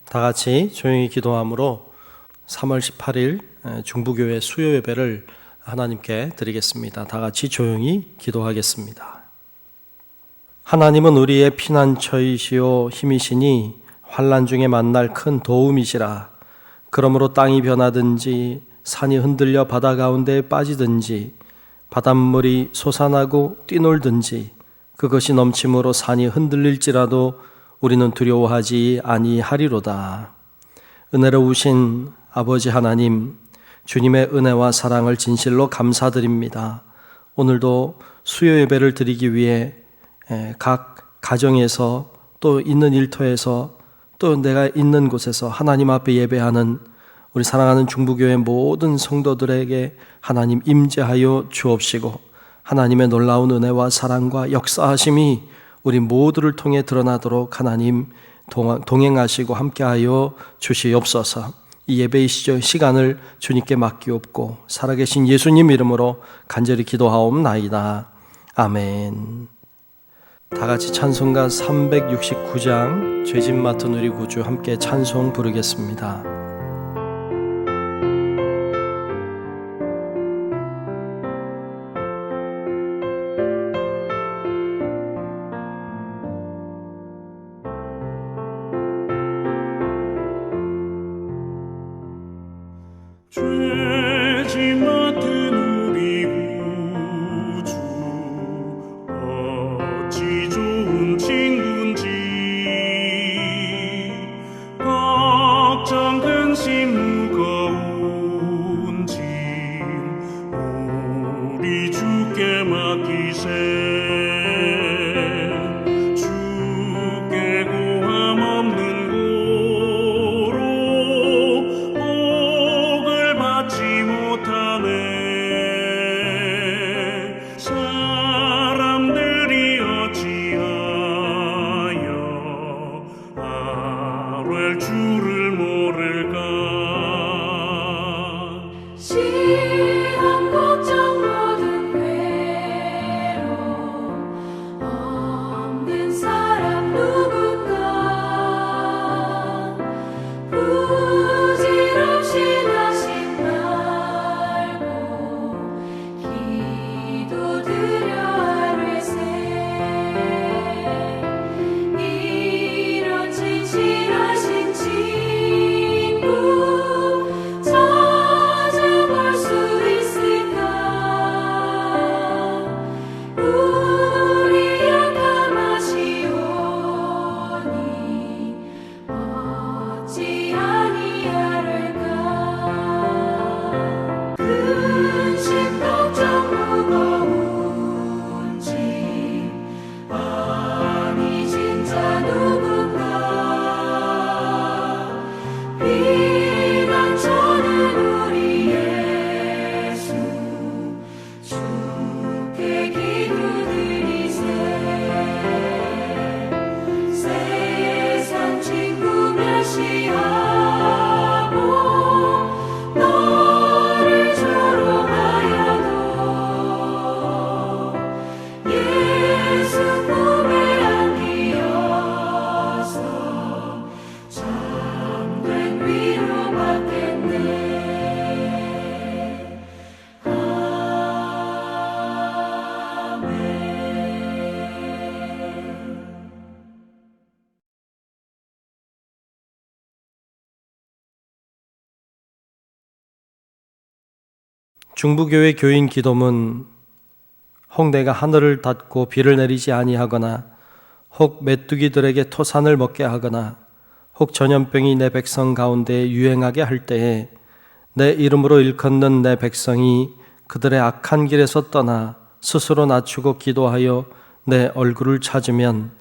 다 같이 조용히 기도함으로 3월 18일 중부교회 수요 예배를 하나님께 드리겠습니다. 다 같이 조용히 기도하겠습니다. 하나님은 우리의 피난처이시오 힘이시니 환난 중에 만날 큰 도움이시라. 그러므로 땅이 변하든지 산이 흔들려 바다 가운데에 빠지든지 바닷물이 솟아나고 뛰놀든지 그것이 넘침으로 산이 흔들릴지라도 우리는 두려워하지 아니하리로다. 은혜로우신 아버지 하나님, 주님의 은혜와 사랑을 진실로 감사드립니다. 오늘도 수요 예배를 드리기 위해 각 가정에서 또 있는 일터에서 또 내가 있는 곳에서 하나님 앞에 예배하는 우리 사랑하는 중부교회 모든 성도들에게 하나님 임재하여 주옵시고 하나님의 놀라운 은혜와 사랑과 역사하심이 우리 모두를 통해 드러나도록 하나님 동행하시고 함께하여 주시옵소서. 이 예배의 시간을 주님께 맡기옵고 살아계신 예수님 이름으로 간절히 기도하옵나이다. 아멘. 다 같이 찬송가 369장 죄짓 맡은 우리 구주 함께 찬송 부르겠습니다. 죄짓 맡은 우리 구주 어찌 좋은 친구인지 걱정 근심 무거운 짐 우리 주께 맡기세. 주께 고함 없는 사람들이 어찌하여 아뢰 주를 모를까. 시험 걱정 모든 괴로움 없는 사람 누군가 부질없이 나신 말고 기도드려 아뢰세. 이런 진실하신 친구 찾아볼 수 있을까. 우리 약함하시오니 어찌 아니하를까. 근심 걱정 무거운 짐 아니 진짜 누군가 피난처는 우리 예수 주께 기도드리세. 세상 친구 멸시하고 너를 조롱하여도 예수 품에 안기어서 참된 위로받겠네. 중부교회 교인 기도문 혹 내가 하늘을 닫고 비를 내리지 아니하거나 혹 메뚜기들에게 토산을 먹게 하거나 혹 전염병이 내 백성 가운데 유행하게 할 때에 내 이름으로 일컫는 내 백성이 그들의 악한 길에서 떠나 스스로 낮추고 기도하여 내 얼굴을 찾으면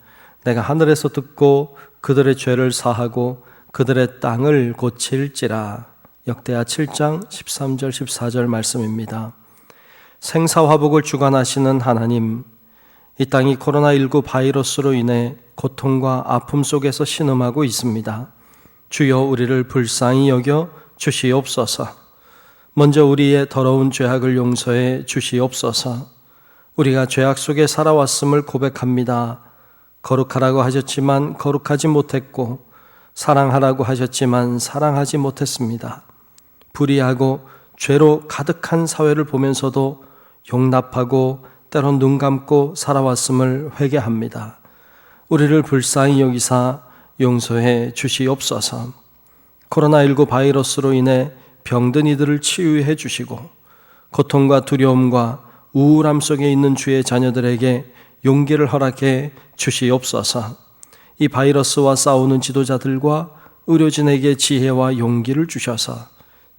내가 하늘에서 듣고 그들의 죄를 사하고 그들의 땅을 고칠지라. 역대하 7장 13절 14절 말씀입니다. 생사화복을 주관하시는 하나님, 이 땅이 코로나19 바이러스로 인해 고통과 아픔 속에서 신음하고 있습니다. 주여 우리를 불쌍히 여겨 주시옵소서. 먼저 우리의 더러운 죄악을 용서해 주시옵소서. 우리가 죄악 속에 살아왔음을 고백합니다. 거룩하라고 하셨지만 거룩하지 못했고 사랑하라고 하셨지만 사랑하지 못했습니다. 불의하고 죄로 가득한 사회를 보면서도 용납하고 때론 눈 감고 살아왔음을 회개합니다. 우리를 불쌍히 여기사 용서해 주시옵소서. 코로나19 바이러스로 인해 병든 이들을 치유해 주시고 고통과 두려움과 우울함 속에 있는 주의 자녀들에게 용기를 허락해 주시옵소서. 이 바이러스와 싸우는 지도자들과 의료진에게 지혜와 용기를 주셔서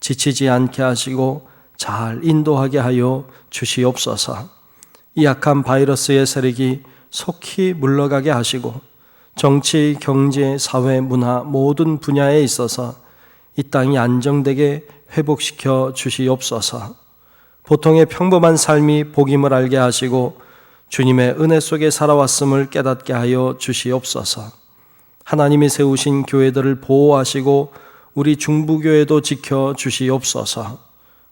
지치지 않게 하시고 잘 인도하게 하여 주시옵소서. 이 악한 바이러스의 세력이 속히 물러가게 하시고 정치, 경제, 사회, 문화 모든 분야에 있어서 이 땅이 안정되게 회복시켜 주시옵소서. 보통의 평범한 삶이 복임을 알게 하시고 주님의 은혜 속에 살아왔음을 깨닫게 하여 주시옵소서. 하나님이 세우신 교회들을 보호하시고 우리 중부교회도 지켜 주시옵소서.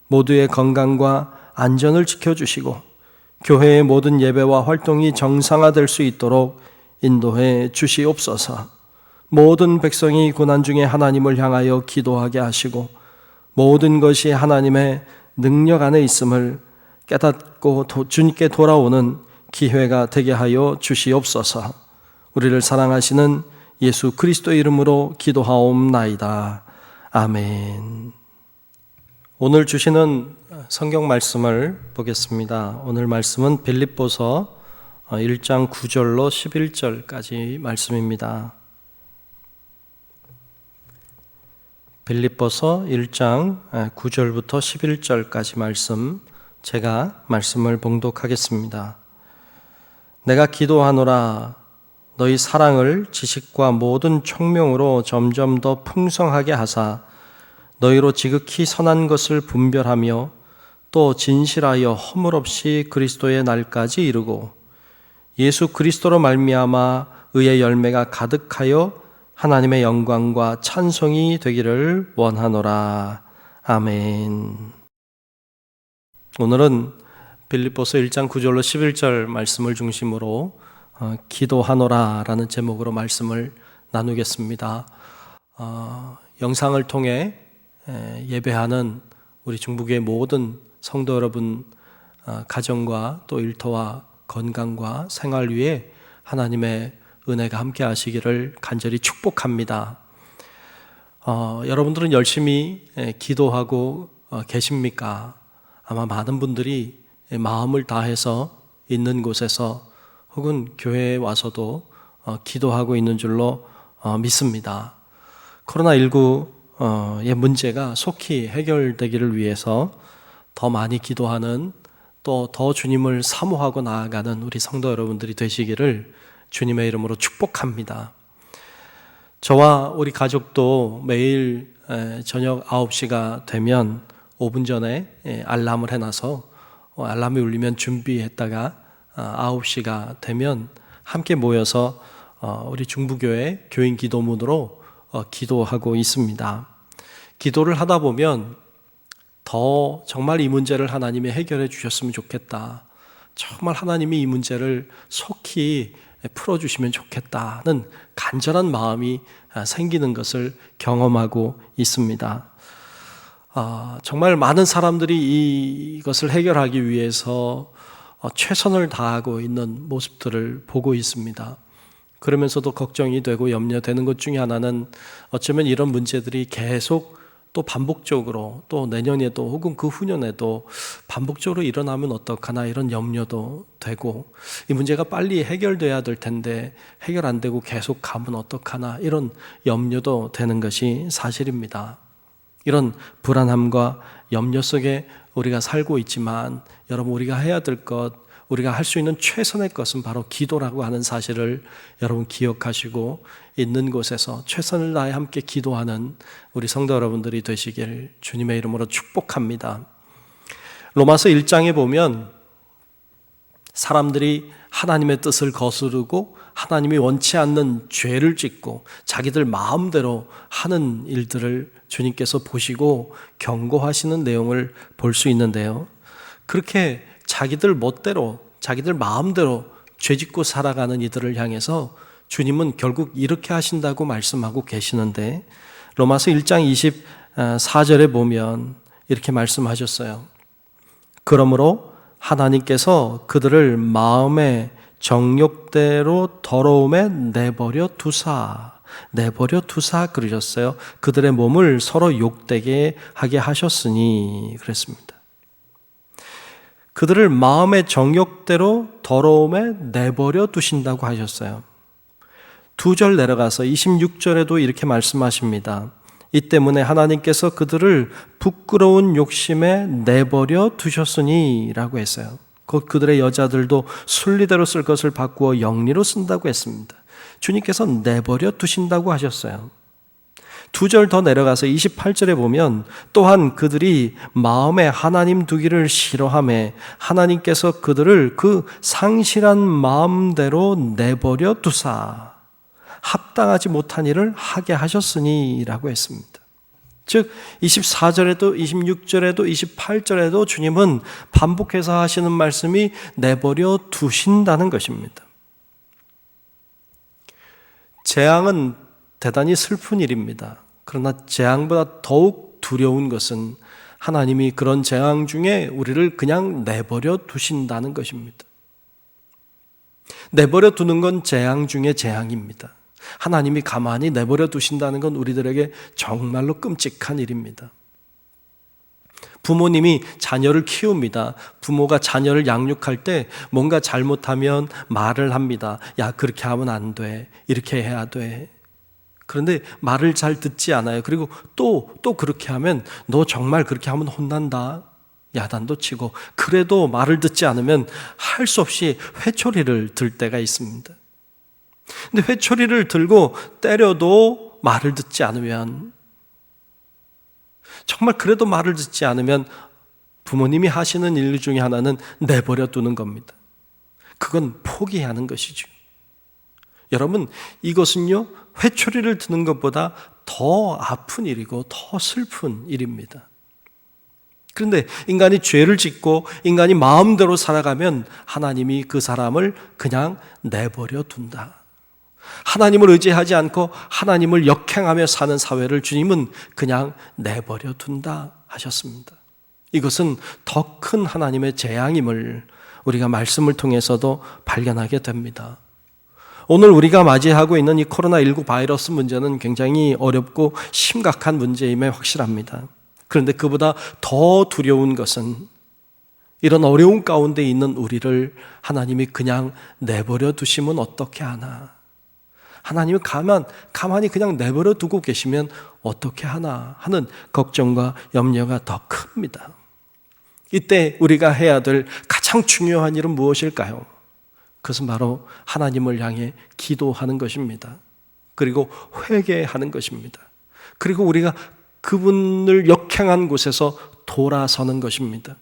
모두의 건강과 안전을 지켜주시고 교회의 모든 예배와 활동이 정상화될 수 있도록 인도해 주시옵소서. 모든 백성이 고난 중에 하나님을 향하여 기도하게 하시고 모든 것이 하나님의 능력 안에 있음을 깨닫고 주님께 돌아오는 기회가 되게 하여 주시옵소서. 우리를 사랑하시는 예수 그리스도의 이름으로 기도하옵나이다. 아멘. 오늘 주시는 성경 말씀을 보겠습니다. 오늘 말씀은 빌립보서 1장 9절로 11절까지 말씀입니다. 빌립보서 1장 9절부터 11절까지 말씀, 제가 말씀을 봉독하겠습니다. 내가 기도하노라. 너희 사랑을 지식과 모든 총명으로 점점 더 풍성하게 하사 너희로 지극히 선한 것을 분별하며 또 진실하여 허물 없이 그리스도의 날까지 이르고 예수 그리스도로 말미암아 의의 열매가 가득하여 하나님의 영광과 찬송이 되기를 원하노라. 아멘. 오늘은 빌립보서 1장 9절로 11절 말씀을 중심으로 기도하노라 라는 제목으로 말씀을 나누겠습니다. 영상을 통해 예배하는 우리 중부교회 모든 성도 여러분 가정과 또 일터와 건강과 생활 위에 하나님의 은혜가 함께 하시기를 간절히 축복합니다. 여러분들은 열심히 기도하고 계십니까? 아마 많은 분들이 마음을 다해서 있는 곳에서 혹은 교회에 와서도 기도하고 있는 줄로 믿습니다. 코로나19의 문제가 속히 해결되기를 위해서 더 많이 기도하는, 또 더 주님을 사모하고 나아가는 우리 성도 여러분들이 되시기를 주님의 이름으로 축복합니다. 저와 우리 가족도 매일 저녁 9시가 되면 5분 전에 알람을 해놔서 알람이 울리면 준비했다가 9시가 되면 함께 모여서 우리 중부교회 교인 기도문으로 기도하고 있습니다. 기도를 하다 보면 더 정말 이 문제를 하나님이 해결해 주셨으면 좋겠다, 정말 하나님이 이 문제를 속히 풀어주시면 좋겠다는 간절한 마음이 생기는 것을 경험하고 있습니다. 정말 많은 사람들이 이것을 해결하기 위해서 최선을 다하고 있는 모습들을 보고 있습니다. 그러면서도 걱정이 되고 염려되는 것 중에 하나는 어쩌면 이런 문제들이 계속 또 반복적으로 또 내년에도 혹은 그 후년에도 반복적으로 일어나면 어떡하나 이런 염려도 되고, 이 문제가 빨리 해결돼야 될 텐데 해결 안 되고 계속 가면 어떡하나 이런 염려도 되는 것이 사실입니다. 이런 불안함과 염려 속에 우리가 살고 있지만 여러분, 우리가 해야 될 것, 우리가 할 수 있는 최선의 것은 바로 기도라고 하는 사실을 여러분 기억하시고 있는 곳에서 최선을 다해 함께 기도하는 우리 성도 여러분들이 되시길 주님의 이름으로 축복합니다. 로마서 1장에 보면 사람들이 하나님의 뜻을 거스르고 하나님이 원치 않는 죄를 짓고 자기들 마음대로 하는 일들을 주님께서 보시고 경고하시는 내용을 볼 수 있는데요, 그렇게 자기들 멋대로 자기들 마음대로 죄짓고 살아가는 이들을 향해서 주님은 결국 이렇게 하신다고 말씀하고 계시는데 로마서 1장 24절에 보면 이렇게 말씀하셨어요. 그러므로 하나님께서 그들을 마음의 정욕대로 더러움에 내버려 두사 그러셨어요. 그들의 몸을 서로 욕되게 하게 하셨으니 그랬습니다. 그들을 마음의 정욕대로 더러움에 내버려 두신다고 하셨어요. 2절 내려가서 26절에도 이렇게 말씀하십니다. 이 때문에 하나님께서 그들을 부끄러운 욕심에 내버려 두셨으니 라고 했어요. 곧 그들의 여자들도 순리대로 쓸 것을 바꾸어 영리로 쓴다고 했습니다. 주님께서 내버려 두신다고 하셨어요. 2절 더 내려가서 28절에 보면 또한 그들이 마음에 하나님 두기를 싫어하며 하나님께서 그들을 그 상실한 마음대로 내버려 두사 합당하지 못한 일을 하게 하셨으니 라고 했습니다. 즉 24절에도 26절에도 28절에도 주님은 반복해서 하시는 말씀이 내버려 두신다는 것입니다. 재앙은 대단히 슬픈 일입니다. 그러나 재앙보다 더욱 두려운 것은 하나님이 그런 재앙 중에 우리를 그냥 내버려 두신다는 것입니다. 내버려 두는 건 재앙 중에 재앙입니다. 하나님이 가만히 내버려 두신다는 건 우리들에게 정말로 끔찍한 일입니다. 부모님이 자녀를 키웁니다. 부모가 자녀를 양육할 때 뭔가 잘못하면 말을 합니다. 야, 그렇게 하면 안 돼. 이렇게 해야 돼. 그런데 말을 잘 듣지 않아요. 그리고 또 그렇게 하면 너 정말 그렇게 하면 혼난다. 야단도 치고 그래도 말을 듣지 않으면 할 수 없이 회초리를 들 때가 있습니다. 근데 회초리를 들고 때려도 말을 듣지 않으면 정말 그래도 말을 듣지 않으면 부모님이 하시는 일 중에 하나는 내버려 두는 겁니다. 그건 포기하는 것이죠. 여러분 이것은요 회초리를 드는 것보다 더 아픈 일이고 더 슬픈 일입니다. 그런데 인간이 죄를 짓고 인간이 마음대로 살아가면 하나님이 그 사람을 그냥 내버려 둔다. 하나님을 의지하지 않고 하나님을 역행하며 사는 사회를 주님은 그냥 내버려 둔다 하셨습니다. 이것은 더 큰 하나님의 재앙임을 우리가 말씀을 통해서도 발견하게 됩니다. 오늘 우리가 맞이하고 있는 이 코로나19 바이러스 문제는 굉장히 어렵고 심각한 문제임에 확실합니다. 그런데 그보다 더 두려운 것은 이런 어려운 가운데 있는 우리를 하나님이 그냥 내버려 두시면 어떻게 하나? 하나님이 가만히 그냥 내버려 두고 계시면 어떻게 하나 하는 걱정과 염려가 더 큽니다. 이때 우리가 해야 될 가장 중요한 일은 무엇일까요? 그것은 바로 하나님을 향해 기도하는 것입니다. 그리고 회개하는 것입니다. 그리고 우리가 그분을 역행한 곳에서 돌아서는 것입니다.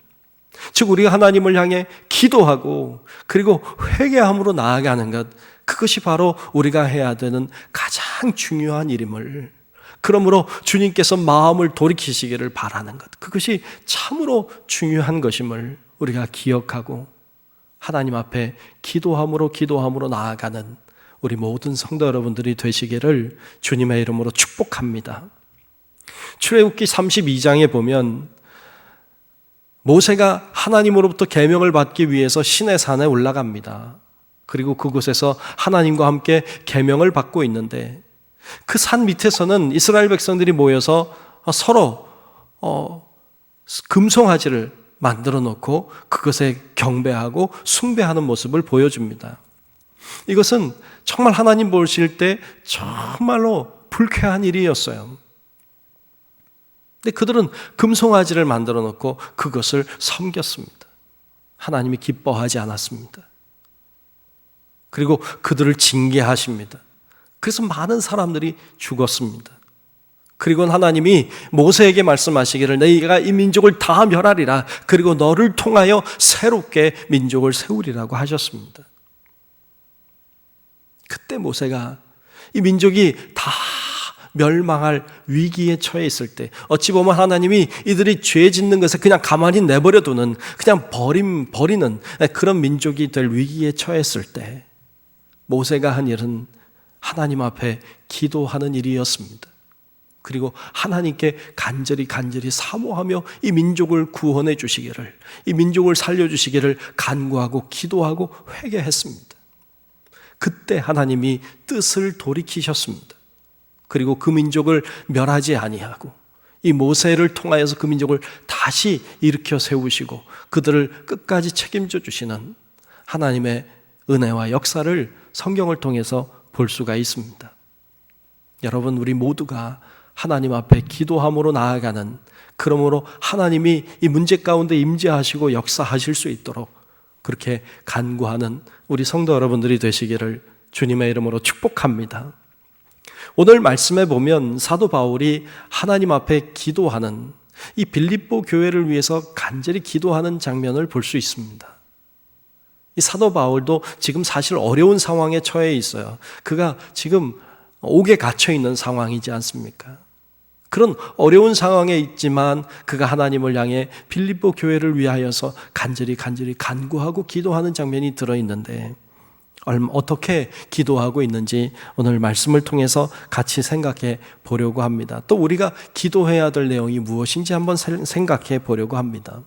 즉 우리가 하나님을 향해 기도하고 그리고 회개함으로 나아가는 것, 그것이 바로 우리가 해야 되는 가장 중요한 일임을, 그러므로 주님께서 마음을 돌이키시기를 바라는 것, 그것이 참으로 중요한 것임을 우리가 기억하고 하나님 앞에 기도함으로 나아가는 우리 모든 성도 여러분들이 되시기를 주님의 이름으로 축복합니다. 출애굽기 32장에 보면 모세가 하나님으로부터 계명을 받기 위해서 시내산에 올라갑니다. 그리고 그곳에서 하나님과 함께 계명을 받고 있는데 그 산 밑에서는 이스라엘 백성들이 모여서 서로 금송아지를 만들어 놓고 그것에 경배하고 숭배하는 모습을 보여줍니다. 이것은 정말 하나님 보실 때 정말로 불쾌한 일이었어요. 근데 그들은 금송아지를 만들어 놓고 그것을 섬겼습니다. 하나님이 기뻐하지 않았습니다. 그리고 그들을 징계하십니다. 그래서 많은 사람들이 죽었습니다. 그리고 하나님이 모세에게 말씀하시기를 너희가 이 민족을 다 멸하리라. 그리고 너를 통하여 새롭게 민족을 세우리라고 하셨습니다. 그때 모세가 이 민족이 다 멸망할 위기에 처해 있을 때, 어찌 보면 하나님이 이들이 죄 짓는 것에 그냥 가만히 내버려 두는, 그냥 버리는 그런 민족이 될 위기에 처했을 때 모세가 한 일은 하나님 앞에 기도하는 일이었습니다. 그리고 하나님께 간절히 사모하며 이 민족을 구원해 주시기를, 이 민족을 살려주시기를 간구하고 기도하고 회개했습니다. 그때 하나님이 뜻을 돌이키셨습니다. 그리고 그 민족을 멸하지 아니하고 이 모세를 통하여서 그 민족을 다시 일으켜 세우시고 그들을 끝까지 책임져 주시는 하나님의 은혜와 역사를 성경을 통해서 볼 수가 있습니다. 여러분, 우리 모두가 하나님 앞에 기도함으로 나아가는, 그러므로 하나님이 이 문제 가운데 임재하시고 역사하실 수 있도록 그렇게 간구하는 우리 성도 여러분들이 되시기를 주님의 이름으로 축복합니다. 오늘 말씀에 보면 사도 바울이 하나님 앞에 기도하는, 이 빌립보 교회를 위해서 간절히 기도하는 장면을 볼 수 있습니다. 이 사도 바울도 지금 사실 어려운 상황에 처해 있어요. 그가 지금 옥에 갇혀 있는 상황이지 않습니까? 그런 어려운 상황에 있지만 그가 하나님을 향해 빌립보 교회를 위하여서 간절히 간구하고 기도하는 장면이 들어있는데, 어떻게 기도하고 있는지 오늘 말씀을 통해서 같이 생각해 보려고 합니다. 또 우리가 기도해야 될 내용이 무엇인지 한번 생각해 보려고 합니다.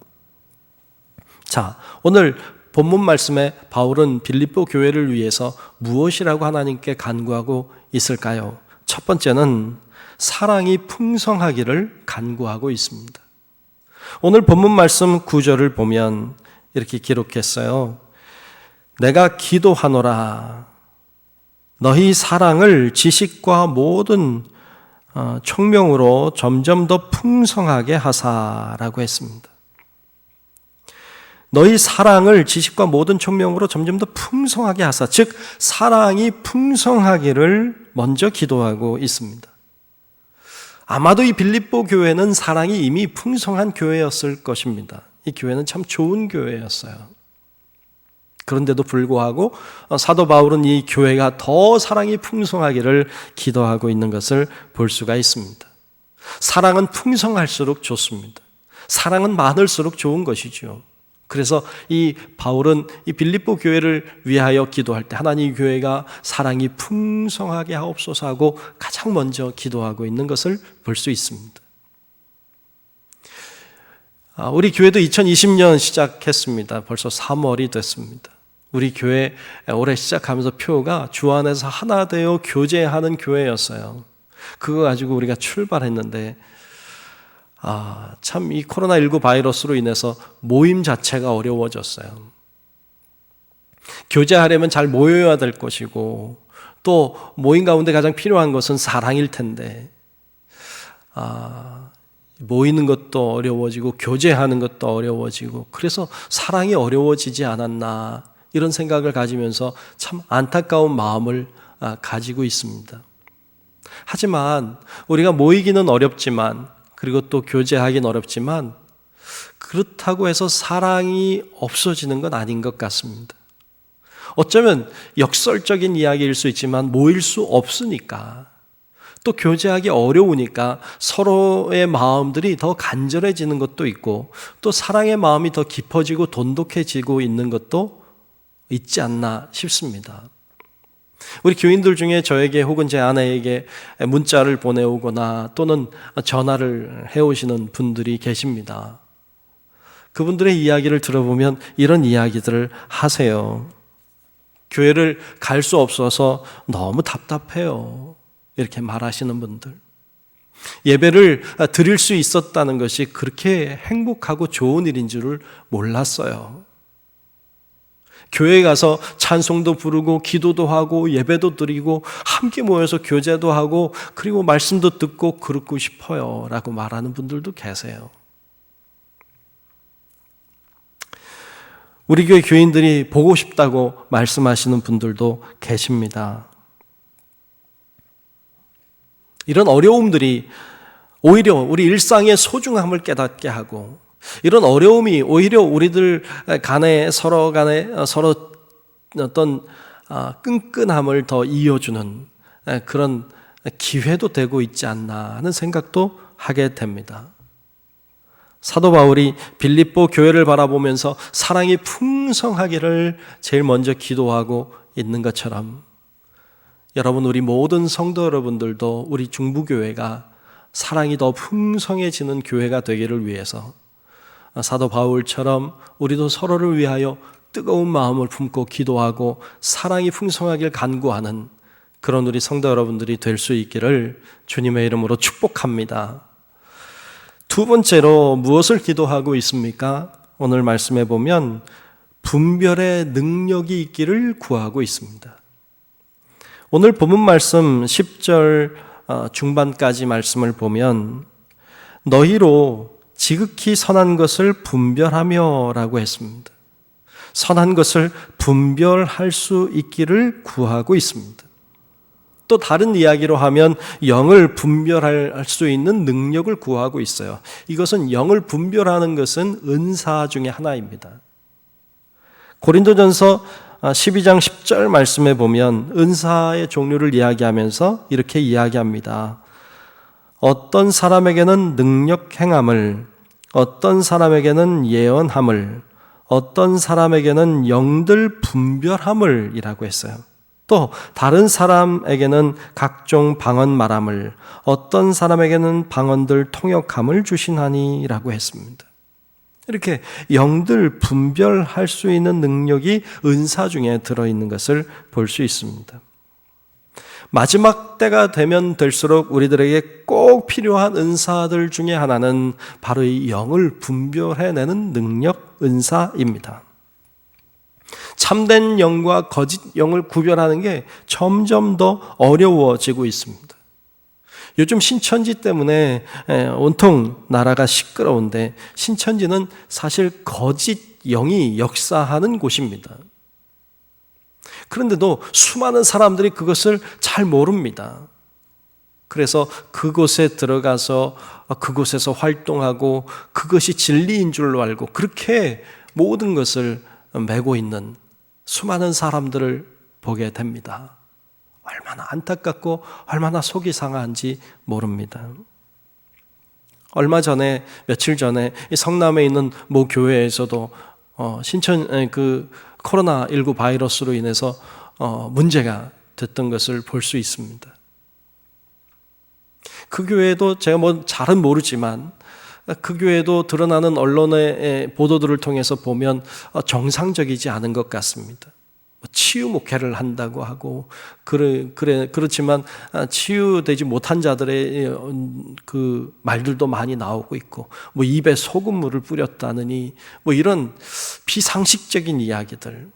자, 오늘 본문 말씀에 바울은 빌립보 교회를 위해서 무엇이라고 하나님께 간구하고 있을까요? 첫 번째는 사랑이 풍성하기를 간구하고 있습니다. 오늘 본문 말씀 9절을 보면 이렇게 기록했어요. 내가 기도하노라 너희 사랑을 지식과 모든 총명으로 점점 더 풍성하게 하사라고 했습니다. 너희 사랑을 지식과 모든 총명으로 점점 더 풍성하게 하사, 즉 사랑이 풍성하기를 먼저 기도하고 있습니다. 아마도 이 빌립보 교회는 사랑이 이미 풍성한 교회였을 것입니다. 이 교회는 참 좋은 교회였어요. 그런데도 불구하고 사도 바울은 이 교회가 더 사랑이 풍성하기를 기도하고 있는 것을 볼 수가 있습니다. 사랑은 풍성할수록 좋습니다. 사랑은 많을수록 좋은 것이죠. 그래서 이 바울은 이 빌립보 교회를 위하여 기도할 때 하나님 교회가 사랑이 풍성하게 하옵소서 하고 가장 먼저 기도하고 있는 것을 볼 수 있습니다. 우리 교회도 2020년 시작했습니다. 벌써 3월이 됐습니다. 우리 교회 올해 시작하면서 표가 주 안에서 하나 되어 교제하는 교회였어요. 그거 가지고 우리가 출발했는데 참 이 코로나19 바이러스로 인해서 모임 자체가 어려워졌어요. 교제하려면 잘 모여야 될 것이고 또 모임 가운데 가장 필요한 것은 사랑일 텐데 모이는 것도 어려워지고 교제하는 것도 어려워지고 그래서 사랑이 어려워지지 않았나 이런 생각을 가지면서 참 안타까운 마음을 가지고 있습니다. 하지만 우리가 모이기는 어렵지만 그리고 또 교제하기는 어렵지만 그렇다고 해서 사랑이 없어지는 건 아닌 것 같습니다. 어쩌면 역설적인 이야기일 수 있지만 모일 수 없으니까 또 교제하기 어려우니까 서로의 마음들이 더 간절해지는 것도 있고 또 사랑의 마음이 더 깊어지고 돈독해지고 있는 것도 있지 않나 싶습니다. 우리 교인들 중에 저에게 혹은 제 아내에게 문자를 보내오거나 또는 전화를 해오시는 분들이 계십니다. 그분들의 이야기를 들어보면 이런 이야기들을 하세요. 교회를 갈 수 없어서 너무 답답해요. 이렇게 말하시는 분들. 예배를 드릴 수 있었다는 것이 그렇게 행복하고 좋은 일인 줄을 몰랐어요. 교회에 가서 찬송도 부르고 기도도 하고 예배도 드리고 함께 모여서 교제도 하고 그리고 말씀도 듣고 그러고 싶어요 라고 말하는 분들도 계세요. 우리 교회 교인들이 보고 싶다고 말씀하시는 분들도 계십니다. 이런 어려움들이 오히려 우리 일상의 소중함을 깨닫게 하고 이런 어려움이 오히려 우리들 간에 서로 어떤 끈끈함을 더 이어주는 그런 기회도 되고 있지 않나 하는 생각도 하게 됩니다. 사도 바울이 빌립보 교회를 바라보면서 사랑이 풍성하기를 제일 먼저 기도하고 있는 것처럼 여러분, 우리 모든 성도 여러분들도 우리 중부교회가 사랑이 더 풍성해지는 교회가 되기를 위해서 사도 바울처럼 우리도 서로를 위하여 뜨거운 마음을 품고 기도하고 사랑이 풍성하길 간구하는 그런 우리 성도 여러분들이 될 수 있기를 주님의 이름으로 축복합니다. 두 번째로 무엇을 기도하고 있습니까? 오늘 말씀해 보면 분별의 능력이 있기를 구하고 있습니다. 오늘 본문 말씀 10절 중반까지 말씀을 보면 너희로 지극히 선한 것을 분별하며 라고 했습니다. 선한 것을 분별할 수 있기를 구하고 있습니다. 또 다른 이야기로 하면 영을 분별할 수 있는 능력을 구하고 있어요. 이것은 영을 분별하는 것은 은사 중에 하나입니다. 고린도전서 12장 10절 말씀에 보면 은사의 종류를 이야기하면서 이렇게 이야기합니다. 어떤 사람에게는 능력 행함을, 어떤 사람에게는 예언함을, 어떤 사람에게는 영들 분별함을 이라고 했어요. 또 다른 사람에게는 각종 방언 말함을, 어떤 사람에게는 방언들 통역함을 주시나니 라고 했습니다. 이렇게 영들 분별할 수 있는 능력이 은사 중에 들어있는 것을 볼 수 있습니다. 마지막 때가 되면 될수록 우리들에게 꼭 필요한 은사들 중에 하나는 바로 이 영을 분별해내는 능력, 은사입니다. 참된 영과 거짓 영을 구별하는 게 점점 더 어려워지고 있습니다. 요즘 신천지 때문에 온통 나라가 시끄러운데 신천지는 사실 거짓 영이 역사하는 곳입니다. 그런데도 수많은 사람들이 그것을 잘 모릅니다. 그래서 그곳에 들어가서 그곳에서 활동하고 그것이 진리인 줄로 알고 그렇게 모든 것을 메고 있는 수많은 사람들을 보게 됩니다. 얼마나 안타깝고 얼마나 속이 상한지 모릅니다. 얼마 전에, 며칠 전에 성남에 있는 모 교회에서도 코로나19 바이러스로 인해서 문제가 됐던 것을 볼 수 있습니다. 그 교회도 제가 잘은 모르지만 그 교회도 드러나는 언론의 보도들을 통해서 보면 정상적이지 않은 것 같습니다. 치유 목회를 한다고 하고 그렇지만 치유되지 못한 자들의 그 말들도 많이 나오고 있고 입에 소금물을 뿌렸다느니 이런 비상식적인 이야기들,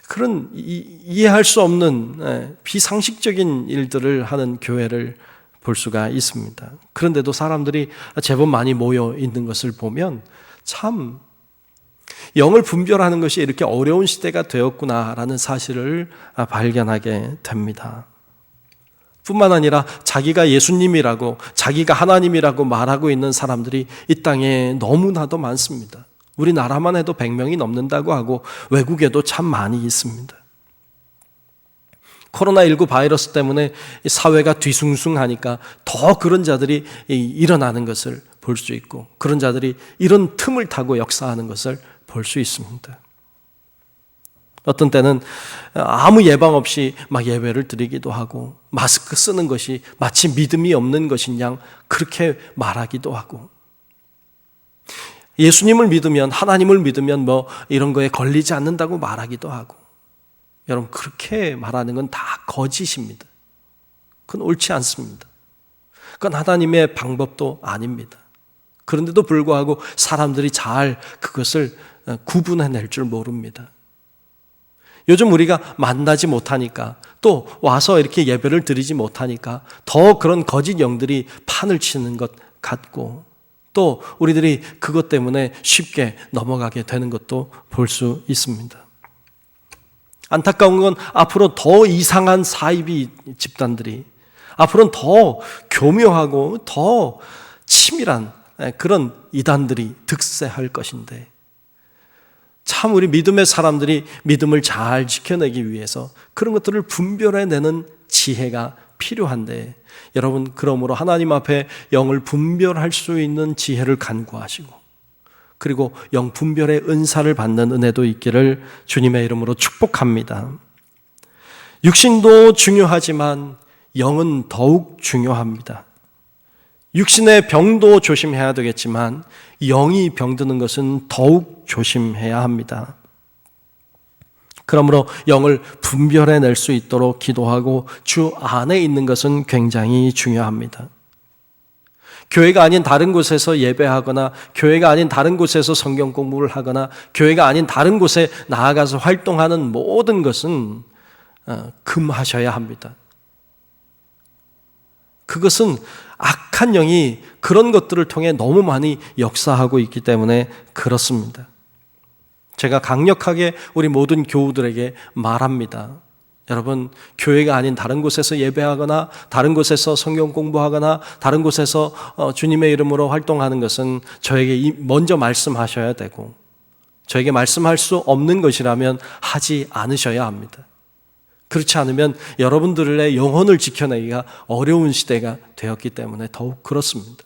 그런 이해할 수 없는 비상식적인 일들을 하는 교회를 볼 수가 있습니다. 그런데도 사람들이 제법 많이 모여 있는 것을 보면 참 영을 분별하는 것이 이렇게 어려운 시대가 되었구나라는 사실을 발견하게 됩니다. 뿐만 아니라 자기가 예수님이라고, 자기가 하나님이라고 말하고 있는 사람들이 이 땅에 너무나도 많습니다. 우리나라만 해도 100명이 넘는다고 하고 외국에도 참 많이 있습니다. 코로나19 바이러스 때문에 사회가 뒤숭숭하니까 더 그런 자들이 일어나는 것을 볼 수 있고, 그런 자들이 이런 틈을 타고 역사하는 것을 볼 수 있습니다. 어떤 때는 아무 예방 없이 막 예배를 드리기도 하고 마스크 쓰는 것이 마치 믿음이 없는 것인 양 그렇게 말하기도 하고, 예수님을 믿으면, 하나님을 믿으면 이런 거에 걸리지 않는다고 말하기도 하고, 여러분 그렇게 말하는 건 다 거짓입니다. 그건 옳지 않습니다. 그건 하나님의 방법도 아닙니다. 그런데도 불구하고 사람들이 잘 그것을 구분해낼 줄 모릅니다. 요즘 우리가 만나지 못하니까, 또 와서 이렇게 예배를 드리지 못하니까 더 그런 거짓 영들이 판을 치는 것 같고, 또 우리들이 그것 때문에 쉽게 넘어가게 되는 것도 볼 수 있습니다. 안타까운 건 앞으로 더 이상한 사이비 집단들이, 앞으로는 더 교묘하고 더 치밀한 그런 이단들이 득세할 것인데, 참 우리 믿음의 사람들이 믿음을 잘 지켜내기 위해서 그런 것들을 분별해내는 지혜가 필요한데, 여러분 그러므로 하나님 앞에 영을 분별할 수 있는 지혜를 간구하시고, 그리고 영 분별의 은사를 받는 은혜도 있기를 주님의 이름으로 축복합니다. 육신도 중요하지만 영은 더욱 중요합니다. 육신의 병도 조심해야 되겠지만 영이 병드는 것은 더욱 조심해야 합니다. 그러므로 영을 분별해낼 수 있도록 기도하고 주 안에 있는 것은 굉장히 중요합니다. 교회가 아닌 다른 곳에서 예배하거나 교회가 아닌 다른 곳에서 성경 공부를 하거나 교회가 아닌 다른 곳에 나아가서 활동하는 모든 것은 금하셔야 합니다. 그것은 악한 영이 그런 것들을 통해 너무 많이 역사하고 있기 때문에 그렇습니다. 제가 강력하게 우리 모든 교우들에게 말합니다. 여러분, 교회가 아닌 다른 곳에서 예배하거나 다른 곳에서 성경 공부하거나 다른 곳에서 주님의 이름으로 활동하는 것은 저에게 먼저 말씀하셔야 되고, 저에게 말씀할 수 없는 것이라면 하지 않으셔야 합니다. 그렇지 않으면 여러분들의 영혼을 지켜내기가 어려운 시대가 되었기 때문에 더욱 그렇습니다.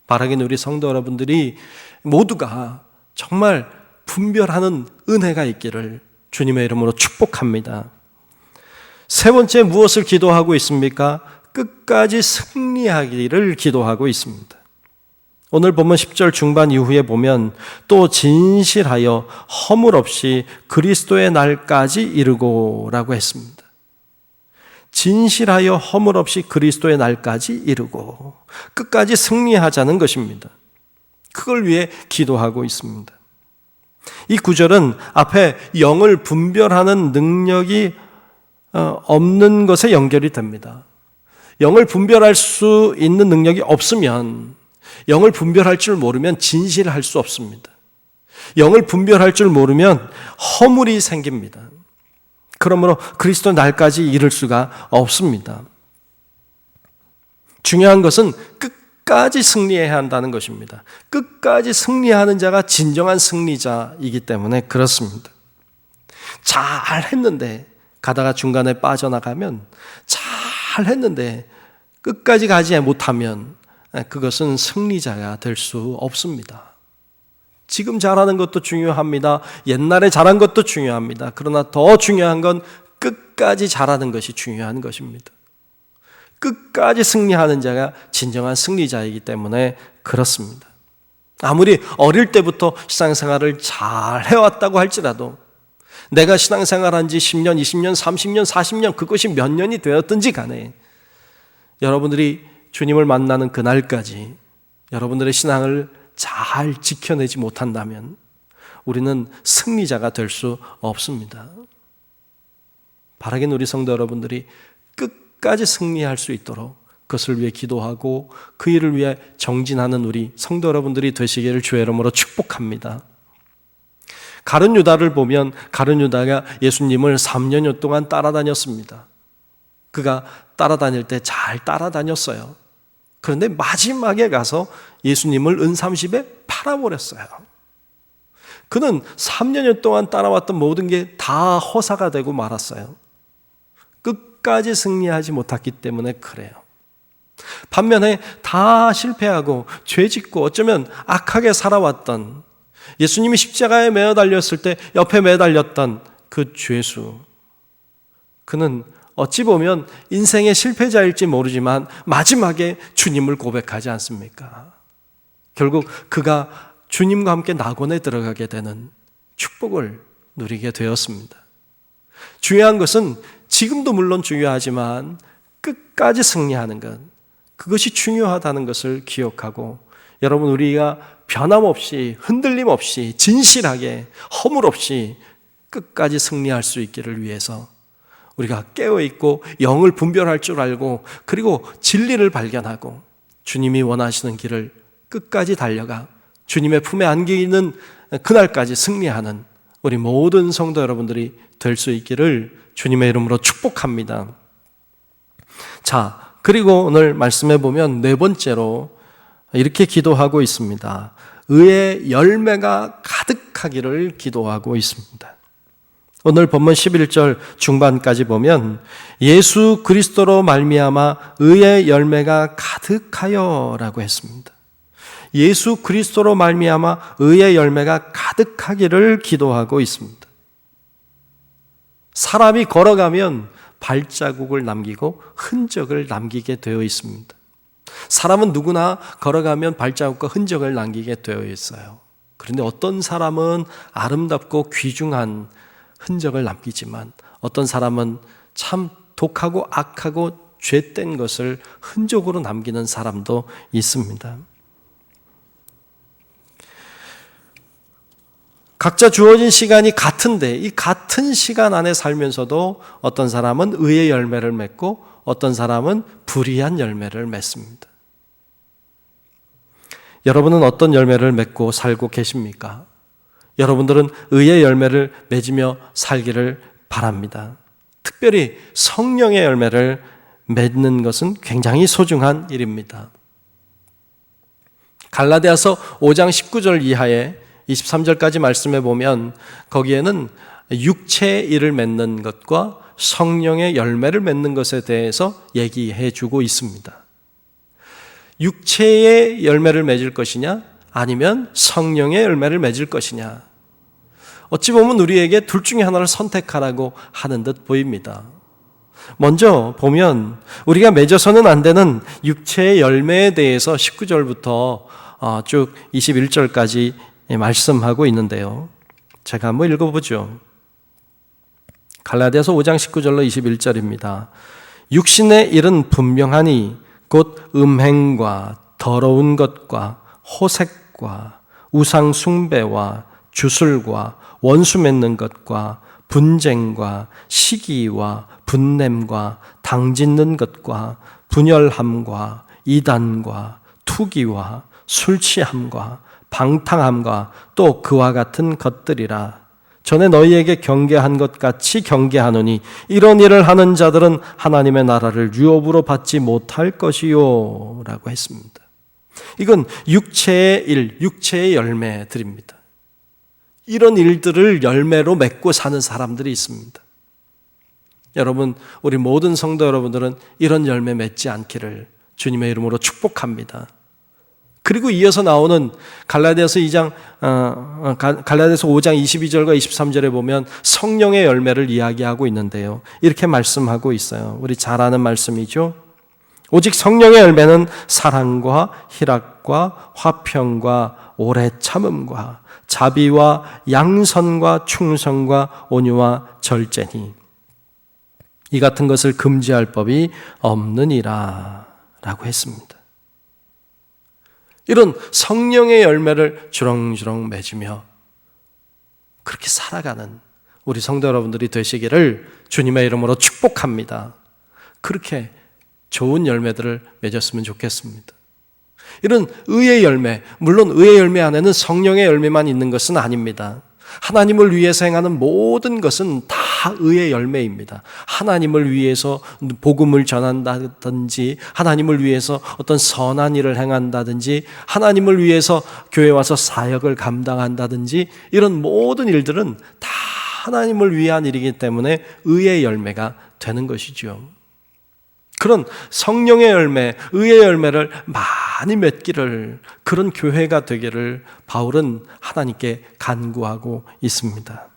바라기는 우리 성도 여러분들이 모두가 정말 분별하는 은혜가 있기를 주님의 이름으로 축복합니다. 세 번째, 무엇을 기도하고 있습니까? 끝까지 승리하기를 기도하고 있습니다. 오늘 본문 10절 중반 이후에 보면 또 진실하여 허물 없이 그리스도의 날까지 이르고 라고 했습니다. 진실하여 허물 없이 그리스도의 날까지 이르고, 끝까지 승리하자는 것입니다. 그걸 위해 기도하고 있습니다. 이 구절은 앞에 영을 분별하는 능력이 없는 것에 연결이 됩니다. 영을 분별할 수 있는 능력이 없으면, 영을 분별할 줄 모르면 진실할 수 없습니다. 영을 분별할 줄 모르면 허물이 생깁니다. 그러므로 그리스도 날까지 이를 수가 없습니다. 중요한 것은 끝까지 승리해야 한다는 것입니다. 끝까지 승리하는 자가 진정한 승리자이기 때문에 그렇습니다. 잘했는데 가다가 중간에 빠져나가면, 잘했는데 끝까지 가지 못하면 그것은 승리자가 될 수 없습니다. 지금 잘하는 것도 중요합니다. 옛날에 잘한 것도 중요합니다. 그러나 더 중요한 건 끝까지 잘하는 것이 중요한 것입니다. 끝까지 승리하는 자가 진정한 승리자이기 때문에 그렇습니다. 아무리 어릴 때부터 신앙생활을 잘 해왔다고 할지라도, 내가 신앙생활한 지 10년, 20년, 30년, 40년, 그것이 몇 년이 되었든지 간에 여러분들이 주님을 만나는 그날까지 여러분들의 신앙을 잘 지켜내지 못한다면 우리는 승리자가 될 수 없습니다. 바라긴 우리 성도 여러분들이 끝까지 승리할 수 있도록 그것을 위해 기도하고 그 일을 위해 정진하는 우리 성도 여러분들이 되시기를 주의 이름으로 축복합니다. 가룟 유다를 보면 가룟 유다가 예수님을 3년여 동안 따라다녔습니다. 그가 따라다닐 때 잘 따라다녔어요. 그런데 마지막에 가서 예수님을 은30에 팔아버렸어요. 그는 3년여 동안 따라왔던 모든 게 다 허사가 되고 말았어요. 끝까지 승리하지 못했기 때문에 그래요. 반면에 다 실패하고 죄짓고 어쩌면 악하게 살아왔던, 예수님이 십자가에 매어 달렸을 때 옆에 매달렸던 그 죄수, 그는 어찌 보면 인생의 실패자일지 모르지만 마지막에 주님을 고백하지 않습니까? 결국 그가 주님과 함께 낙원에 들어가게 되는 축복을 누리게 되었습니다. 중요한 것은 지금도 물론 중요하지만 끝까지 승리하는 것, 그것이 중요하다는 것을 기억하고, 여러분, 우리가 변함없이 흔들림 없이 진실하게 허물 없이 끝까지 승리할 수 있기를 위해서 우리가 깨어있고 영을 분별할 줄 알고, 그리고 진리를 발견하고 주님이 원하시는 길을 끝까지 달려가 주님의 품에 안기는 그날까지 승리하는 우리 모든 성도 여러분들이 될 수 있기를 주님의 이름으로 축복합니다. 자, 그리고 오늘 말씀해 보면 네 번째로 이렇게 기도하고 있습니다. 의의 열매가 가득하기를 기도하고 있습니다. 오늘 본문 11절 중반까지 보면 예수 그리스도로 말미암아 의의 열매가 가득하여라고 했습니다. 예수 그리스도로 말미암아 의의 열매가 가득하기를 기도하고 있습니다. 사람이 걸어가면 발자국을 남기고 흔적을 남기게 되어 있습니다. 사람은 누구나 걸어가면 발자국과 흔적을 남기게 되어 있어요. 그런데 어떤 사람은 아름답고 귀중한 흔적을 남기지만 어떤 사람은 참 독하고 악하고 죄된 것을 흔적으로 남기는 사람도 있습니다. 각자 주어진 시간이 같은데 이 같은 시간 안에 살면서도 어떤 사람은 의의 열매를 맺고 어떤 사람은 불의한 열매를 맺습니다. 여러분은 어떤 열매를 맺고 살고 계십니까? 여러분들은 의의 열매를 맺으며 살기를 바랍니다. 특별히 성령의 열매를 맺는 것은 굉장히 소중한 일입니다. 갈라디아서 5장 19절 이하에 23절까지 말씀해 보면 거기에는 육체의 일을 맺는 것과 성령의 열매를 맺는 것에 대해서 얘기해 주고 있습니다. 육체의 열매를 맺을 것이냐 아니면 성령의 열매를 맺을 것이냐, 어찌 보면 우리에게 둘 중에 하나를 선택하라고 하는 듯 보입니다. 먼저 보면 우리가 맺어서는 안 되는 육체의 열매에 대해서 19절부터 쭉 21절까지 말씀하고 있는데요. 제가 한번 읽어보죠. 갈라디아서 5장 19절로 21절입니다. 육신의 일은 분명하니 곧 음행과 더러운 것과 호색과 우상 숭배와 주술과 원수 맺는 것과 분쟁과 시기와 분냄과 당짓는 것과 분열함과 이단과 투기와 술 취함과 방탕함과 또 그와 같은 것들이라. 전에 너희에게 경계한 것 같이 경계하노니 이런 일을 하는 자들은 하나님의 나라를 유업으로 받지 못할 것이요 라고 했습니다. 이건 육체의 일, 육체의 열매들입니다. 이런 일들을 열매로 맺고 사는 사람들이 있습니다. 여러분, 우리 모든 성도 여러분들은 이런 열매 맺지 않기를 주님의 이름으로 축복합니다. 그리고 이어서 나오는 갈라디아서 5장 22절과 23절에 보면 성령의 열매를 이야기하고 있는데요. 이렇게 말씀하고 있어요. 우리 잘 아는 말씀이죠. 오직 성령의 열매는 사랑과 희락과 화평과 오래 참음과 자비와 양선과 충성과 온유와 절제니 이 같은 것을 금지할 법이 없느니라 라고 했습니다. 이런 성령의 열매를 주렁주렁 맺으며 그렇게 살아가는 우리 성도 여러분들이 되시기를 주님의 이름으로 축복합니다. 그렇게 좋은 열매들을 맺었으면 좋겠습니다. 이런 의의 열매, 물론 의의 열매 안에는 성령의 열매만 있는 것은 아닙니다. 하나님을 위해서 행하는 모든 것은 다 의의 열매입니다. 하나님을 위해서 복음을 전한다든지, 하나님을 위해서 어떤 선한 일을 행한다든지, 하나님을 위해서 교회 와서 사역을 감당한다든지, 이런 모든 일들은 다 하나님을 위한 일이기 때문에 의의 열매가 되는 것이죠. 그런 성령의 열매, 의의 열매를 많이 맺기를, 그런 교회가 되기를 바울은 하나님께 간구하고 있습니다.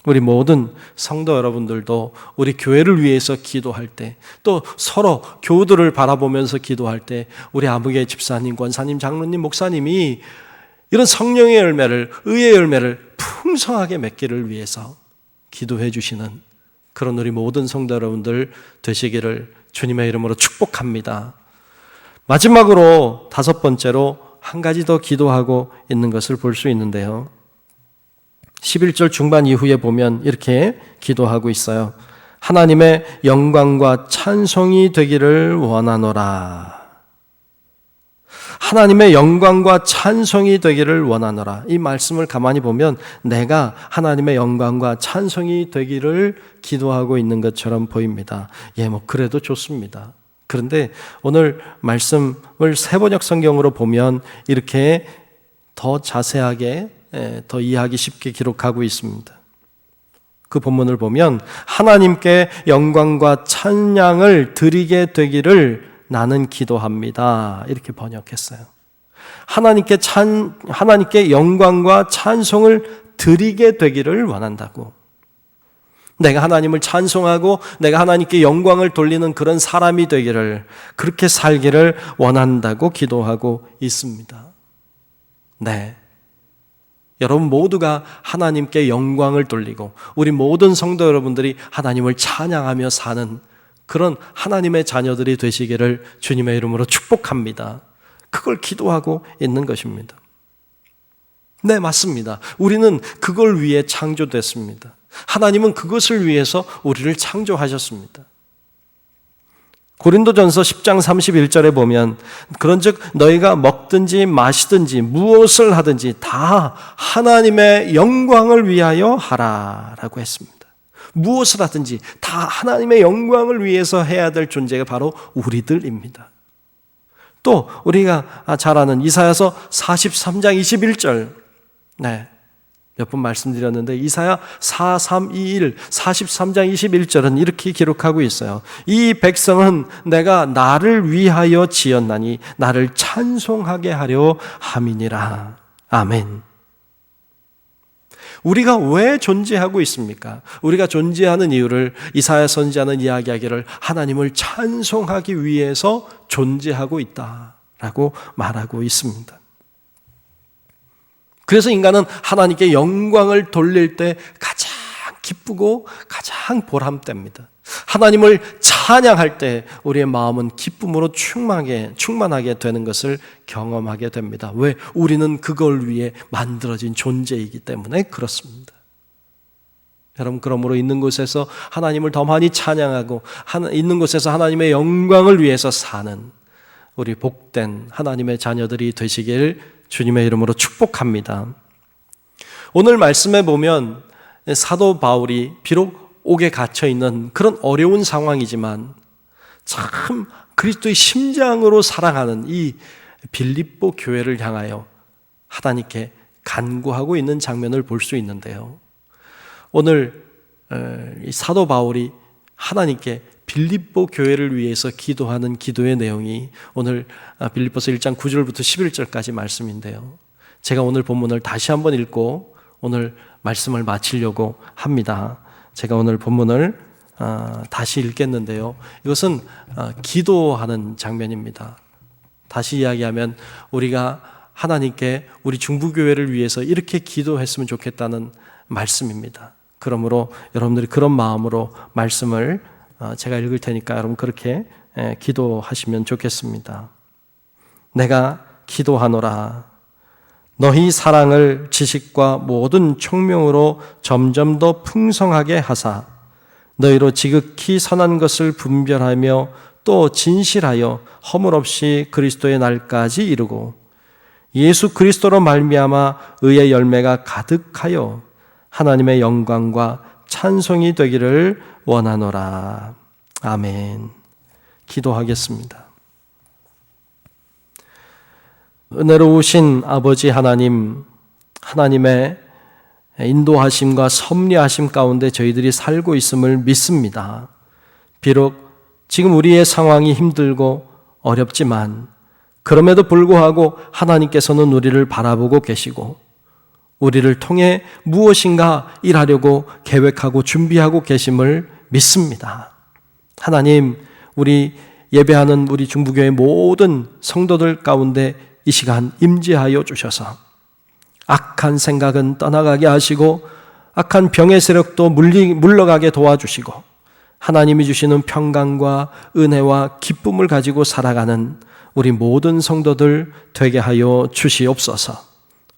우리 모든 성도 여러분들도 우리 교회를 위해서 기도할 때, 또 서로 교우들을 바라보면서 기도할 때 우리 아무개 집사님, 권사님, 장로님, 목사님이 이런 성령의 열매를, 의의 열매를 풍성하게 맺기를 위해서 기도해 주시는 그런 우리 모든 성도 여러분들 되시기를 주님의 이름으로 축복합니다. 마지막으로 5번째로 한 가지 더 기도하고 있는 것을 볼 수 있는데요. 11절 중반 이후에 보면 이렇게 기도하고 있어요. 하나님의 영광과 찬송이 되기를 원하노라. 하나님의 영광과 찬송이 되기를 원하노라. 이 말씀을 가만히 보면 내가 하나님의 영광과 찬송이 되기를 기도하고 있는 것처럼 보입니다. 그래도 좋습니다. 그런데 오늘 말씀을 세번역 성경으로 보면 이렇게 더 자세하게, 더 이해하기 쉽게 기록하고 있습니다. 그 본문을 보면 하나님께 영광과 찬양을 드리게 되기를 나는 기도합니다. 이렇게 번역했어요. 하나님께 영광과 찬송을 드리게 되기를 원한다고. 내가 하나님을 찬송하고 내가 하나님께 영광을 돌리는 그런 사람이 되기를, 그렇게 살기를 원한다고 기도하고 있습니다. 네. 여러분 모두가 하나님께 영광을 돌리고 우리 모든 성도 여러분들이 하나님을 찬양하며 사는 그런 하나님의 자녀들이 되시기를 주님의 이름으로 축복합니다. 그걸 기도하고 있는 것입니다. 네, 맞습니다. 우리는 그걸 위해 창조됐습니다. 하나님은 그것을 위해서 우리를 창조하셨습니다. 고린도전서 10장 31절에 보면 그런즉 너희가 먹든지 마시든지 무엇을 하든지 다 하나님의 영광을 위하여 하라라고 했습니다. 무엇을 하든지 다 하나님의 영광을 위해서 해야 될 존재가 바로 우리들입니다. 또 우리가 잘 아는 이사야서 43장 21절, 네, 몇 번 말씀드렸는데 이사야 4321, 43장 21절은 이렇게 기록하고 있어요. 이 백성은 내가 나를 위하여 지었나니 나를 찬송하게 하려 함이니라. 아멘. 우리가 왜 존재하고 있습니까? 우리가 존재하는 이유를 이사야 선지자는 이야기하기를 하나님을 찬송하기 위해서 존재하고 있다라고 말하고 있습니다. 그래서 인간은 하나님께 영광을 돌릴 때 가장 기쁘고 가장 보람됩니다. 하나님을 찬양할 때 우리의 마음은 기쁨으로 충만하게 되는 것을 경험하게 됩니다. 왜? 우리는 그걸 위해 만들어진 존재이기 때문에 그렇습니다. 여러분, 그러므로 있는 곳에서 하나님을 더 많이 찬양하고 있는 곳에서 하나님의 영광을 위해서 사는 우리 복된 하나님의 자녀들이 되시길 주님의 이름으로 축복합니다. 오늘 말씀에 보면 사도 바울이 비록 옥에 갇혀 있는 그런 어려운 상황이지만 참 그리스도의 심장으로 사랑하는 이 빌립보 교회를 향하여 하나님께 간구하고 있는 장면을 볼 수 있는데요. 오늘 이 사도 바울이 하나님께 빌립보 교회를 위해서 기도하는 기도의 내용이 오늘 빌립보서 1장 9절부터 11절까지 말씀인데요. 제가 오늘 본문을 다시 한번 읽고 오늘 말씀을 마치려고 합니다. 제가 오늘 본문을 다시 읽겠는데요. 이것은 기도하는 장면입니다. 다시 이야기하면 우리가 하나님께 우리 중부교회를 위해서 이렇게 기도했으면 좋겠다는 말씀입니다. 그러므로 여러분들이 그런 마음으로 말씀을 제가 읽을 테니까 여러분 그렇게 기도하시면 좋겠습니다. 내가 기도하노라. 너희 사랑을 지식과 모든 총명으로 점점 더 풍성하게 하사 너희로 지극히 선한 것을 분별하며 또 진실하여 허물 없이 그리스도의 날까지 이루고 예수 그리스도로 말미암아 의의 열매가 가득하여 하나님의 영광과 찬송이 되기를 원하노라. 아멘. 기도하겠습니다. 은혜로우신 아버지 하나님, 하나님의 인도하심과 섭리하심 가운데 저희들이 살고 있음을 믿습니다. 비록 지금 우리의 상황이 힘들고 어렵지만 그럼에도 불구하고 하나님께서는 우리를 바라보고 계시고 우리를 통해 무엇인가 일하려고 계획하고 준비하고 계심을 믿습니다. 하나님, 우리 예배하는 우리 중부교회 모든 성도들 가운데 이 시간 임재하여 주셔서 악한 생각은 떠나가게 하시고 악한 병의 세력도 물러가게 도와주시고 하나님이 주시는 평강과 은혜와 기쁨을 가지고 살아가는 우리 모든 성도들 되게 하여 주시옵소서.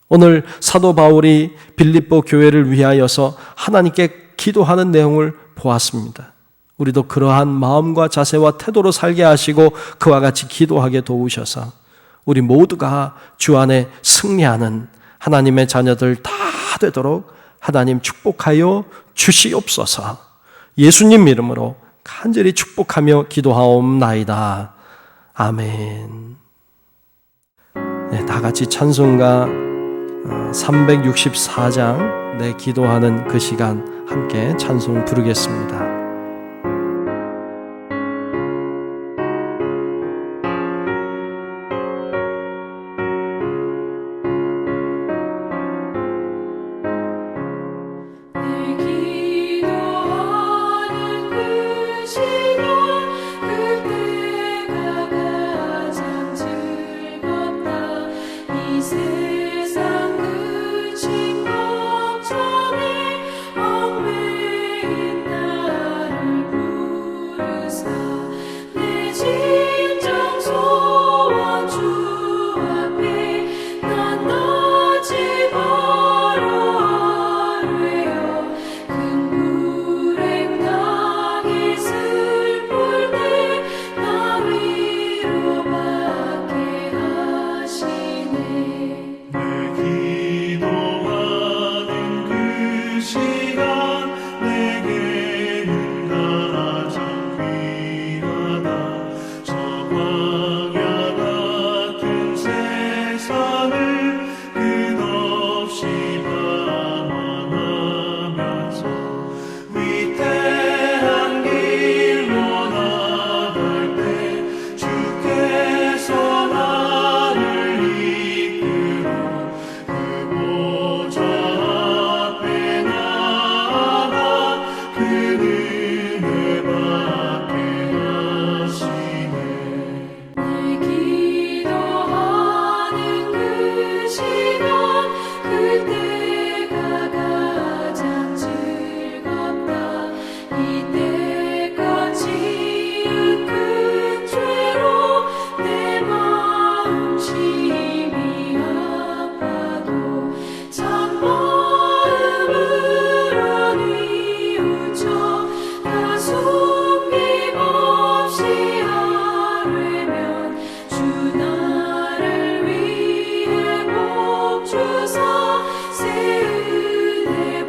오늘 사도 바울이 빌립보 교회를 위하여서 하나님께 기도하는 내용을 보았습니다. 우리도 그러한 마음과 자세와 태도로 살게 하시고 그와 같이 기도하게 도우셔서 우리 모두가 주 안에 승리하는 하나님의 자녀들 다 되도록 하나님 축복하여 주시옵소서. 예수님 이름으로 간절히 축복하며 기도하옵나이다. 아멘. 네, 다 같이 찬송가 364장 내 기도하는 그 시간 함께 찬송 부르겠습니다. 내 기도하는 세상 끝인 걱정에 얽매인 나를 부르사 내 진정 소원 주 앞에 난 나지 마라 하래요. 큰 불행 당해 슬플 때 나 위로받게 하시네. 내 기도하는 그 시간 내게는 가장 귀하다. 저 광야 같은 세상을 끝없이 방황하면서 위태한 길로 나갈 때 주께서 나를 이끌어 그 보좌 앞에 나아가 그 은혜 받게 하시네. 내 기도하는 그 시간 그때가 가장 즐겁다. 이때껏 지은 큰 죄로 내 마음 심히 아파도 참 마음으로 뉘우쳐 다 숨김없이 아뢰면 주 나를 위해 복 주사 새 은혜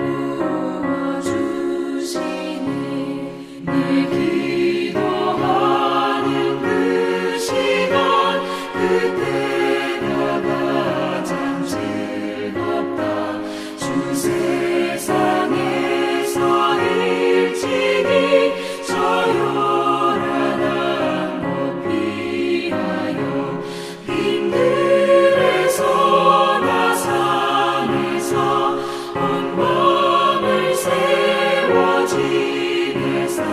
부어주시네. 내 기도하는 그 시간 그때가 가장 즐겁다. 주 세상에서 일찍이 저 요란한 곳 피하여 빈들에서나 산에서 온 밤을 세워 지내사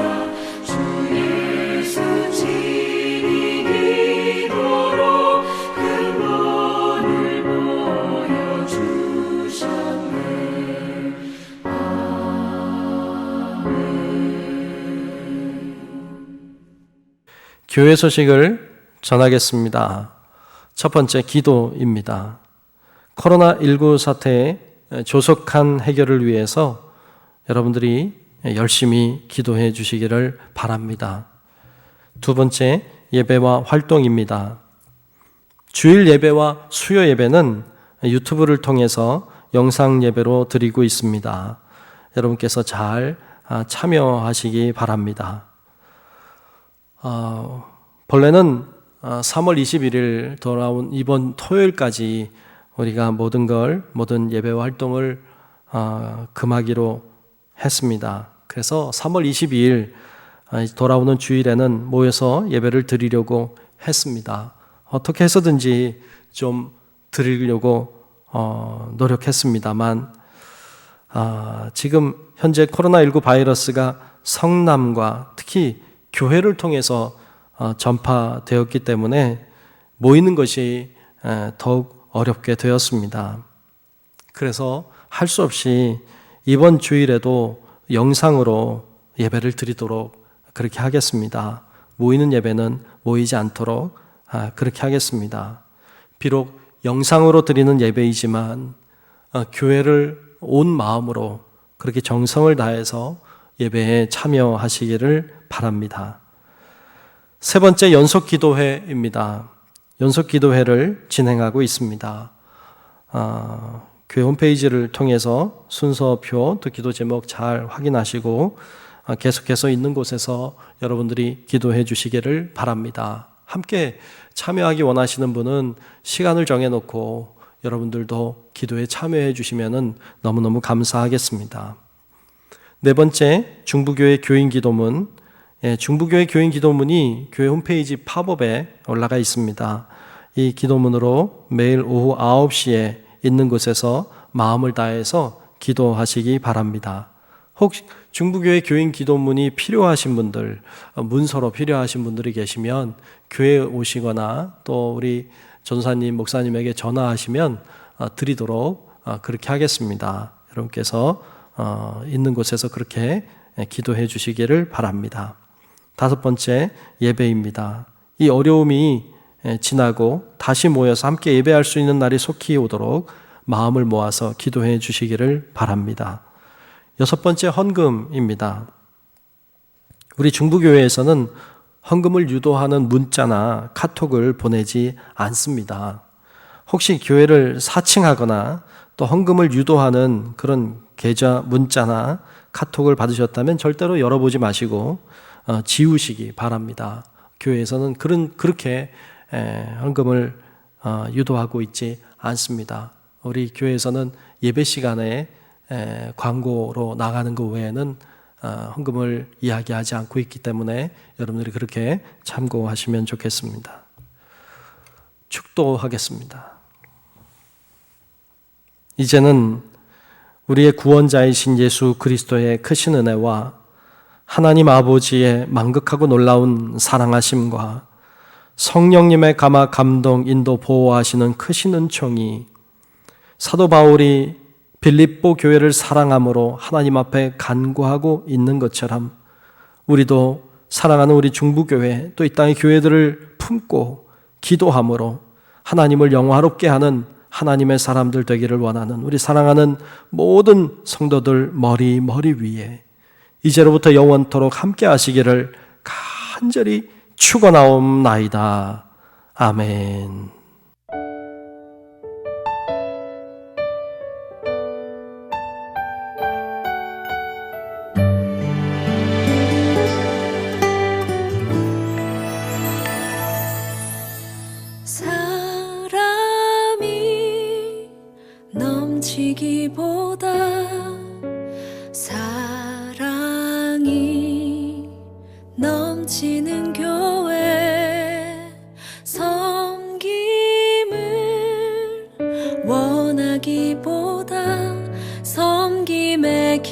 주 예수 친히 기도로 큰 본을 보여주셨네. 교회 소식을 전하겠습니다. 첫 번째 기도입니다. 코로나19 사태의 조속한 해결을 위해서 여러분들이 열심히 기도해 주시기를 바랍니다. 두 번째 예배와 활동입니다. 주일 예배와 수요 예배는 유튜브를 통해서 영상 예배로 드리고 있습니다. 여러분께서 잘 참여하시기 바랍니다. 본래는 3월 21일 돌아온 이번 토요일까지 우리가 모든 예배와 활동을 금하기로 했습니다. 그래서 3월 22일 돌아오는 주일에는 모여서 예배를 드리려고 했습니다. 어떻게 해서든지 좀 드리려고 노력했습니다만 지금 현재 코로나19 바이러스가 성남과 특히 교회를 통해서 전파되었기 때문에 모이는 것이 더욱 어렵게 되었습니다. 그래서 할 수 없이 이번 주일에도 영상으로 예배를 드리도록 그렇게 하겠습니다. 모이는 예배는 모이지 않도록 그렇게 하겠습니다. 비록 영상으로 드리는 예배이지만 교회를 온 마음으로 그렇게 정성을 다해서 예배에 참여하시기를 바랍니다. 세 번째 연속 기도회입니다. 연속 기도회를 진행하고 있습니다. 교회 홈페이지를 통해서 순서표 또 기도 제목 잘 확인하시고 계속해서 있는 곳에서 여러분들이 기도해 주시기를 바랍니다. 함께 참여하기 원하시는 분은 시간을 정해놓고 여러분들도 기도에 참여해 주시면 너무너무 감사하겠습니다. 네 번째, 중부교회 교인 기도문. 중부교회 교인 기도문이 교회 홈페이지 팝업에 올라가 있습니다. 이 기도문으로 매일 오후 9시에 있는 곳에서 마음을 다해서 기도하시기 바랍니다. 혹시 중부교회 교인 기도문이 필요하신 분들, 문서로 필요하신 분들이 계시면 교회에 오시거나 또 우리 전사님, 목사님에게 전화하시면 드리도록 그렇게 하겠습니다. 여러분께서 있는 곳에서 그렇게 기도해 주시기를 바랍니다. 5번째, 예배입니다. 이 어려움이 지나고 다시 모여서 함께 예배할 수 있는 날이 속히 오도록 마음을 모아서 기도해 주시기를 바랍니다. 6번째, 헌금입니다. 우리 중부교회에서는 헌금을 유도하는 문자나 카톡을 보내지 않습니다. 혹시 교회를 사칭하거나 또 헌금을 유도하는 그런 계좌, 문자나 카톡을 받으셨다면 절대로 열어보지 마시고 지우시기 바랍니다. 교회에서는 그렇게 헌금을 유도하고 있지 않습니다. 우리 교회에서는 예배 시간에 광고로 나가는 것 외에는 헌금을 이야기하지 않고 있기 때문에 여러분들이 그렇게 참고하시면 좋겠습니다. 축도하겠습니다. 이제는 우리의 구원자이신 예수 그리스도의 크신 은혜와 하나님 아버지의 만극하고 놀라운 사랑하심과 성령님의 감화, 감동, 인도, 보호하시는 크신 은총이 사도 바울이 빌립보 교회를 사랑함으로 하나님 앞에 간구하고 있는 것처럼 우리도 사랑하는 우리 중부교회 또 이 땅의 교회들을 품고 기도함으로 하나님을 영화롭게 하는 하나님의 사람들 되기를 원하는 우리 사랑하는 모든 성도들 머리 위에 이제로부터 영원토록 함께 하시기를 간절히 축원하옵나이다. 아멘. 사람이 넘치기보다 사랑이 넘치는 교회 섬김을 원하기보다 섬김의